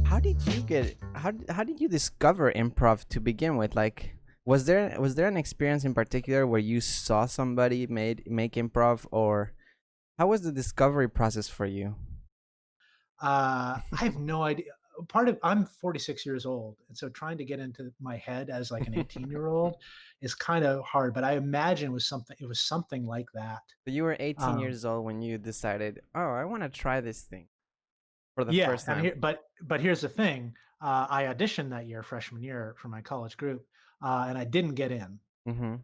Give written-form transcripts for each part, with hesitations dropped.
How did you get how did you discover improv to begin with? Like was there an experience in particular where you saw somebody make improv, or how was the discovery process for you? I have no idea. I'm 46 years old, and so trying to get into my head as like an 18-year-old is kind of hard. But I imagine it was something like that. So you were 18 Um, years old when you decided, "Oh, I want to try this thing for the yeah, first and time." but here's the thing. I auditioned that year, freshman year, for my college group, and I didn't get in. Mhm.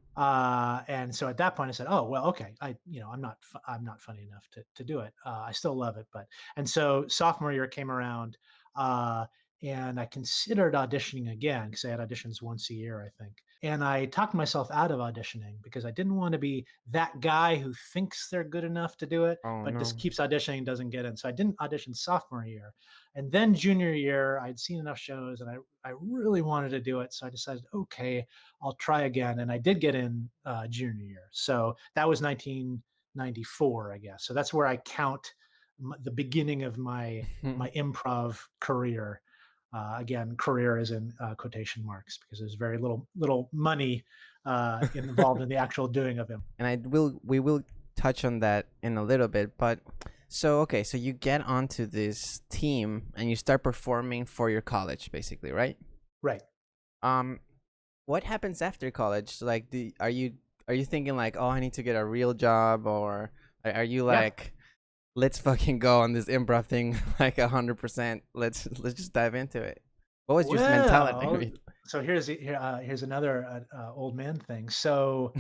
And so at that point I said, "Oh, well, okay. I'm not funny enough to do it. I still love it, but." And so sophomore year came around, uh, and I considered auditioning again because I had auditions once a year, I think. And I talked myself out of auditioning because I didn't want to be that guy who thinks they're good enough to do it, Oh but just no. keeps auditioning and doesn't get in. So I didn't audition sophomore year. And then junior year, I'd seen enough shows and I really wanted to do it. So I decided, okay, I'll try again. And I did get in junior year. So that was 1994, I guess. So that's where I count the beginning of my improv career. Again, career is in quotation marks because there's very little money involved in the actual doing of him. And we will touch on that in a little bit, but so okay, so you get onto this team and you start performing for your college basically, right? Right. Um what happens after college? Like are you thinking like, "Oh, I need to get a real job," or are you Yeah. like, "Let's fucking go on this improv thing like 100%. Let's just dive into it." What was your Well, mentality? so here's another old man thing. So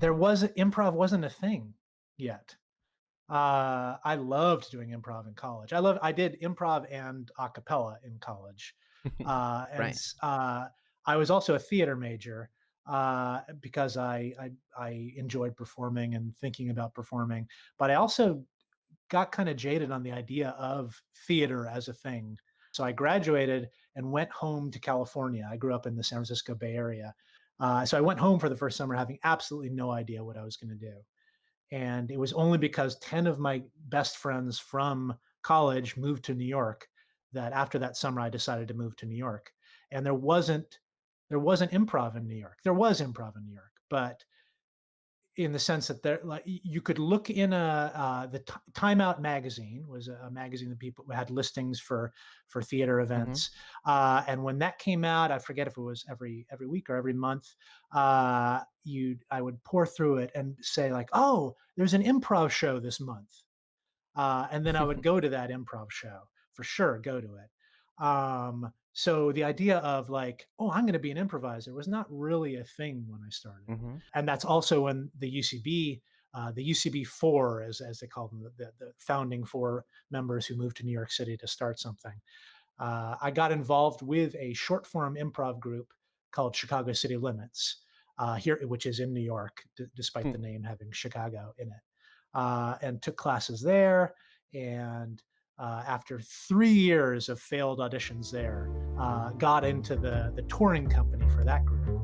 improv wasn't a thing yet. I loved doing improv in college. I did improv and a cappella in college. And Right. I was also a theater major because I enjoyed performing and thinking about performing. But I also got kind of jaded on the idea of theater as a thing. So I graduated and went home to California. I grew up in the San Francisco Bay Area. So I went home for the first summer having absolutely no idea what I was going to do. And it was only because 10 of my best friends from college moved to New York that after that summer I decided to move to New York. And there wasn't improv in New York. There was improv in New York, but in the sense that there like you could look in Time Out magazine was a magazine that people had listings for theater Mhm. events, and when that came out, I forget if it was every week or every month. You I would pour through it and say like, "Oh, there's an improv show this month," and then I would go to that improv show for sure. Go to it. So the idea of like, oh, I'm going to be an improviser was not really a thing when I started, Mhm. and that's also when the UCB four, as they call them, the founding four members who moved to New York City to start something. I got involved with a short form improv group called Chicago City Limits here, which is in New York, despite the name having Chicago in it, and took classes there. And after 3 years of failed auditions there, got into the touring company for that group.